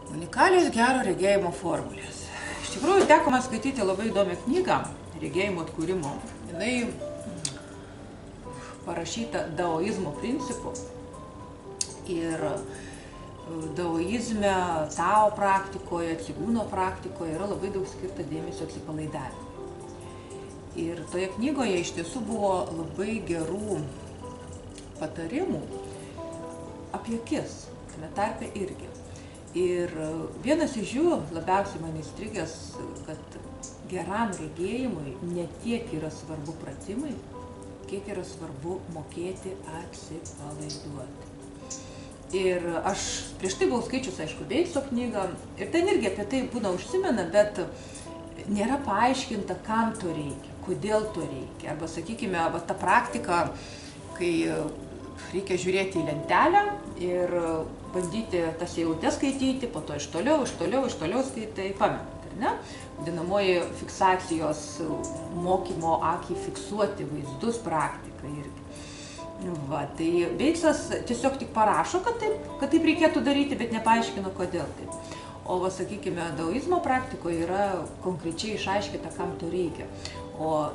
Unikalios gero regėjimo formulės. Iš tikrųjų, teko man skaityti labai įdomią knygą regėjimo atkūrimo. Jinai parašyta daoizmo principu. Ir daoizme, tao praktikoje, cigūno praktikoje yra labai daug skirta dėmesio atsipalaidavimui. Ir toje knygoje iš tiesų buvo labai gerų patarimų apie akis, tame tarpe irgi. Ir vienas iš jų labiausiai man įstrigęs, kad geram regėjimui ne tiek yra svarbu pratimai, kiek yra svarbu mokėti atsipalaiduoti. Ir aš prieš tai buvau skaičius, aišku, Beitso knygą, ir ten irgi apie tai būna užsimena, bet nėra paaiškinta, kam to reikia, kodėl to reikia. Arba, sakykime, ta praktika, kai reikia žiūrėti į lentelę ir bandyti tas eilutes skaityti, po to iš toliau skaitai, pamenat, ar ne? Vadinamoji fiksacijos mokymo akį fiksuoti vaizdus praktika irgi. Va, tai Beitsas tiesiog tik parašo, kad taip reikėtų daryti, bet nepaaiškino, kodėl taip. O, va, sakykime, daoizmo praktikoje yra konkrečiai išaiškita, kam to reikia. O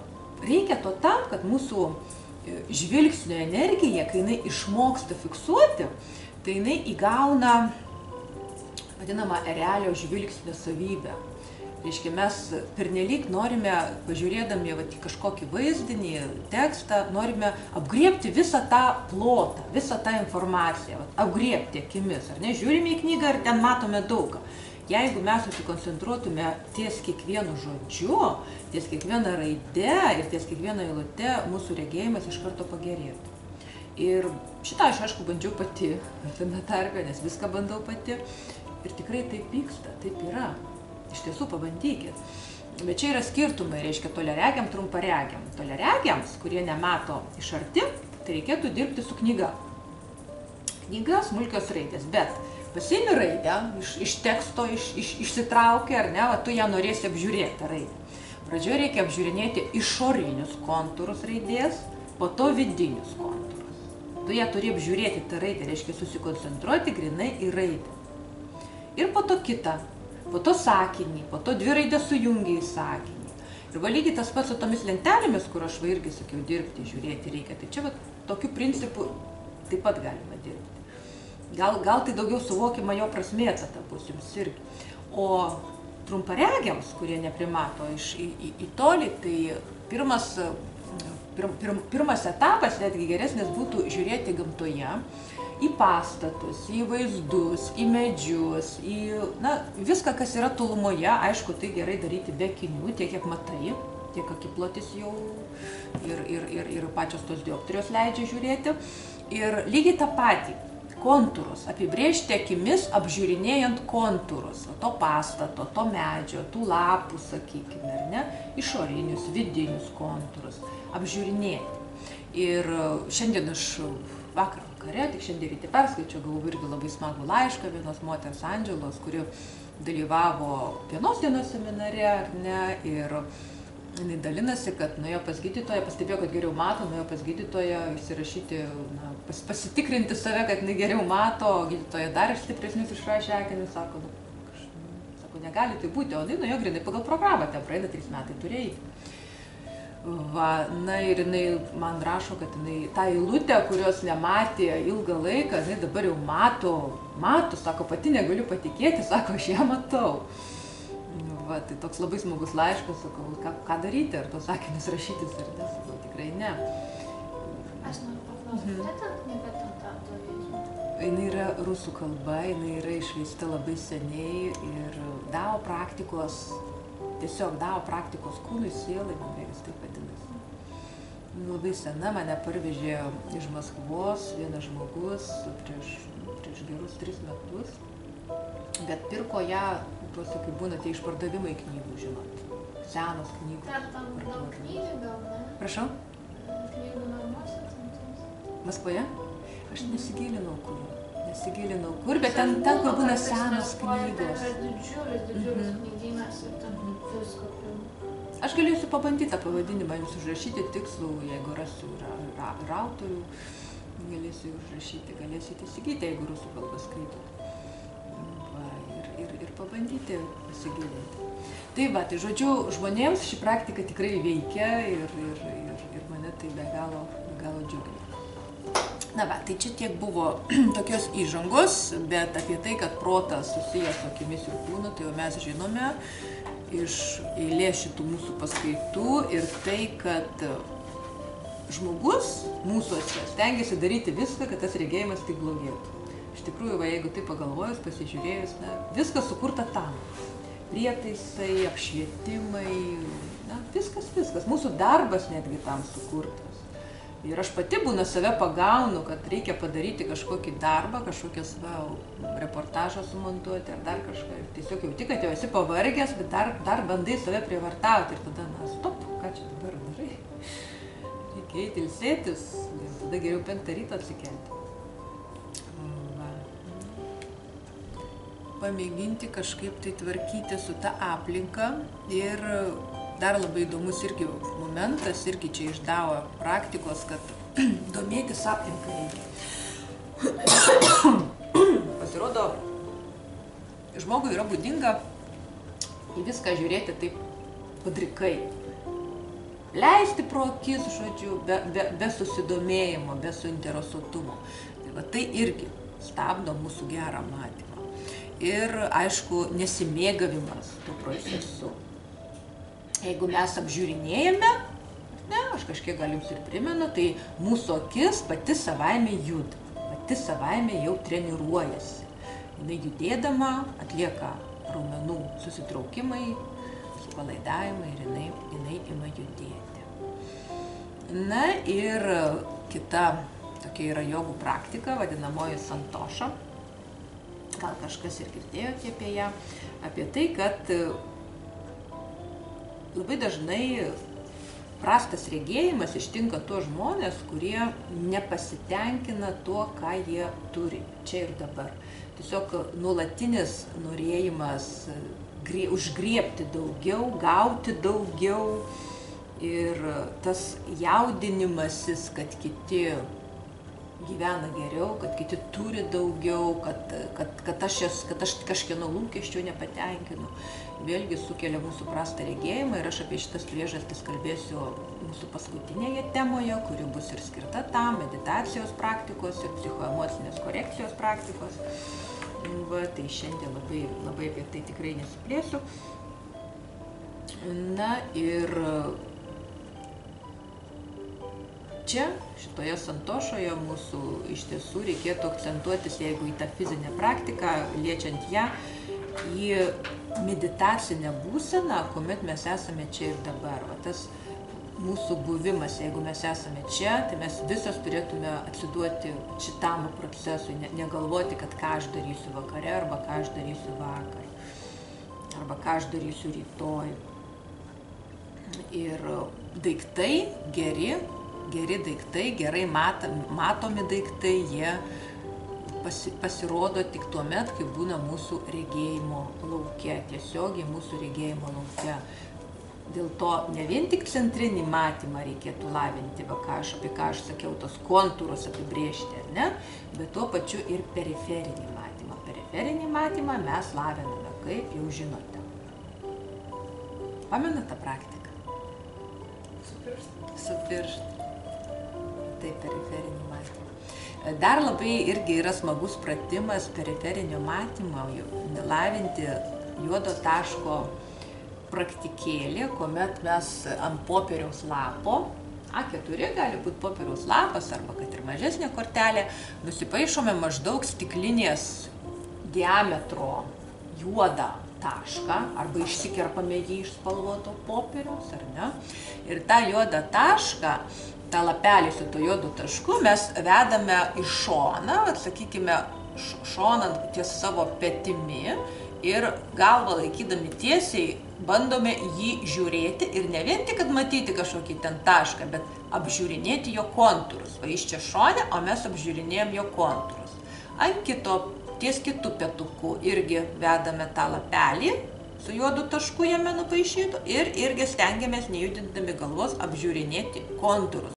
reikia to tam, kad mūsų žvilgsnio energija, kai jinai išmoksta fiksuoti, tai jinai įgauna vadinamą erelio žvilgsnio savybę. Reiškia, mes pernelyg norime, pažiūrėdami į kažkokį vaizdinį, tekstą, norime apgriebti visą tą plotą, visą tą informaciją, apgriebti akimis, ar ne? Žiūrime į knygą ir ten matome daugą. Jeigu mes susikoncentruotume ties kiekvienu žodžiu, ties kiekviena raide ir ties kiekviena eilute, mūsų regėjimas iš karto pagerėtų. Ir šitą aš, aišku, bandžiau pati, tame tarpe, nes viską bandau pati. Ir tikrai taip vyksta, taip yra. Iš tiesų, pabandykit. Bet čia yra skirtumai, reiškia, toliaregiam, trumparegiam. Toliaregiams, kurie nemato iš arti, tai reikėtų dirbti su knyga. Knyga, smulkios raidės, bet pasiimi raidę, iš teksto išsitraukia, ar ne, tu ją norėsi apžiūrėti, tą raidę. Pradžioje reikia apžiūrinėti išorinius kontūrus raidės, po to vidinius kontūrus. Tu ją turi apžiūrėti, tą raidę, reiškia susikoncentruoti grinai į raidę. Ir po to kitą, po to sakinį, po to dvi raidės sujungia į sakinį. Ir va lygiai tas pats su tomis lentelėmis, kur aš irgi sakiau, dirbti, žiūrėti reikia. Tai čia tokiu principu taip pat galima dirbti. Gal tai daugiau suvokiama jo prasmė tada bus jums irgi. O trumparegiams, kurie neprimato į tolį, tai pirmas etapas, netgi geresnis, būtų žiūrėti gamtoje, į pastatus, į vaizdus, į medžius, į viską, kas yra tolumoje. Aišku, tai gerai daryti be akinių, tiek kiek matai, tiek akiplotis jau ir pačios tos dioptrijos leidžia žiūrėti. Ir lygiai tą patį. Kontūrus, apibrėžti akimis, apžiūrinėjant kontūrus, to pastato, to medžio, tų lapų, sakykime, ar ne, išorinius, vidinius kontūrus, apžiūrinėti. Ir šiandien aš vakare, tik šiandien ryte perskaičiau, gavau irgi labai smagų laišką vienos moters Andželos, kuri dalyvavo vienos dienos seminare, ar ne, ir jinai dalinasi, kad nuėjo pas gydytoją, pastebėjo, kad geriau mato, nuėjo pas gydytoją įsirašyti, pasitikrinti save, kad jinai geriau mato, o gydytoja dar stipresnius išrašė akinius, sako, negali tai būti, o jinai nuėjo grinai pagal programą, ten praeina 3 metai turėjai. Va, ir jinai man rašo, kad jinai tą eilutę, kurios nematė ilgą laiką, jinai dabar jau mato, sako, pati negaliu patikėti, sako, aš ją matau. Va, tai toks labai smagus laiškas, sakau, ką daryti, ar tos sakinius rašytis, ar ne, sakau, tikrai ne. Aš noriu paklausti, ta knyga daoizmo? Jinai yra rusų kalba, jinai yra išleista labai seniai ir dao praktikos, tiesiog dao praktikos kūnui, sielai, man regis taip vadinasi. Labai sena, mane parvežė iš Maskvos vienas žmogus prieš gerus 3 metus, bet pirko ją, tuose, kaip būna tie išpardavimai knygų, žinot, senos knygos. Ar tam daug knygų gal, ne? Prašau? Knygų namuose tamtos? Maskvoje? Aš nesigilinau kur, bet ten, kur būna senos knygos. Ten yra didžiulis knygynas ir ten visko pilna. Aš galėsiu pabandyti tą pavadinimą jums užrašyti tikslų, jeigu rasiu ir autorių, galėsiu užrašyti, galėsite įsigyti, jeigu rusų kalbą skaitot. Ir pabandyti pasigilinti. Tai va, tai žodžiu, žmonėms ši praktika tikrai veikia ir mane tai be galo džiugina. Na va, tai čia tiek buvo tokios įžangos, bet apie tai, kad protas susijęs su akimis ir kūnu, tai jau mes žinome iš eilės šitų mūsų paskaitų ir tai, kad žmogus mūsuose stengiasi daryti viską, kad tas regėjimas tik blogėtų. Iš tikrųjų, va, jeigu tai pagalvojus, pasižiūrėjus, viskas sukurta tam. Prietaisai, apšvietimai, viskas. Mūsų darbas netgi tam sukurtas. Ir aš pati būna save pagaunu, kad reikia padaryti kažkokį darbą, kažkokias reportažą sumontuoti ar dar kažką. Ir tiesiog jauti, kad jau esi pavargęs, bet dar bandai save prievartauti. Ir tada, stop, ką čia dabar darai? Reikia eiti ilsėtis, tada geriau 5 ryto atsikelti. Pamėginti kažkaip tai tvarkyti su ta aplinka ir dar labai įdomus irgi momentas, irgi čia iš Dao praktikos, kad domėtis aplinką reikia. Pasirodo, žmogui yra būdinga į viską žiūrėti taip padrikai. Leisti pro akis, žodžiu, be susidomėjimo, be suinteresuotumo. Tai irgi stabdo mūsų gerą matymą. Ir, aišku, nesimėgavimas tuo procesu. Jeigu mes apžiūrinėjame, aš kažkiek gal jums ir primenu, tai mūsų akis pati savaime juda, pati savaime jau treniruojasi. Jinai judėdama atlieka raumenų susitraukimai, supalaidavimai ir jinai ima judėti. Na ir kita tokia yra jogų praktika, vadinamoji santoša. Gal kažkas ir girdėjote apie ją, apie tai, kad labai dažnai prastas regėjimas ištinka tuos žmonės, kurie nepasitenkina tuo, ką jie turi čia ir dabar. Tiesiog nuolatinis norėjimas užgriebti daugiau, gauti daugiau ir tas jaudinimasis, kad kiti gyvena geriau, kad kiti turi daugiau, kad aš kažkieno lūkesčių nepatenkinu. Vėlgi sukelia mūsų prastą regėjimą ir aš apie šitas priežastis kalbėsiu mūsų paskutinėje temoje, kuri bus ir skirta tam, meditacijos praktikos ir psichoemocinės korekcijos praktikos. Tai šiandien labai apie tai tikrai nesiplėsiu. Na ir čia, šitoje santošoje mūsų iš tiesų reikėtų akcentuotis, jeigu į tą fizinę praktiką, liečiant ją, į meditacinę būseną, kuomet mes esame čia ir dabar. Tas mūsų buvimas, jeigu mes esame čia, tai mes visos turėtume atsiduoti šitam procesui, negalvoti, kad ką aš darysiu vakare, arba ką aš darysiu vakar, arba ką aš darysiu rytoj. Ir daiktai geri daiktai, gerai matomi daiktai, jie pasirodo tik tuo met, kai būna mūsų regėjimo lauke, tiesiogiai mūsų regėjimo lauke. Dėl to ne vien tik centrinį matymą reikėtų lavinti, apie ką aš sakiau, tos kontūrus apibrėžti, ne? Bet tuo pačiu ir periferinį matymą. Periferinį matymą mes laviname, kaip jau žinote. Pamenat tą praktiką? Su pirštu. Tai periferinį matymą. Dar labai irgi yra smagus pratimas periferinio matymo, lavinti juodo taško praktikėlį, kuomet mes ant popieriaus lapo, A4 gali būti popieriaus lapas arba kad ir mažesnė kortelė, nusipaišome maždaug stiklinės diametro juodą tašką arba išsikerpame jį iš spalvoto popieriaus, ar ne? Ir tą juodą tašką, tą lapelį su to juodu tašku mes vedame į šoną, sakykime, šoną ties savo petimi ir galvą laikydami tiesiai bandome jį žiūrėti ir ne vien tik, kad matyti kažkokį ten tašką, bet apžiūrinėti jo kontūrus. Va iš čia šone, o mes apžiūrinėjom jo kontūrus. Ant kito, ties kitų petukų irgi vedame tą lapelį su juodu tašku jame nupaišytu ir irgi stengiamės nejudindami galvos apžiūrinėti kontūrus.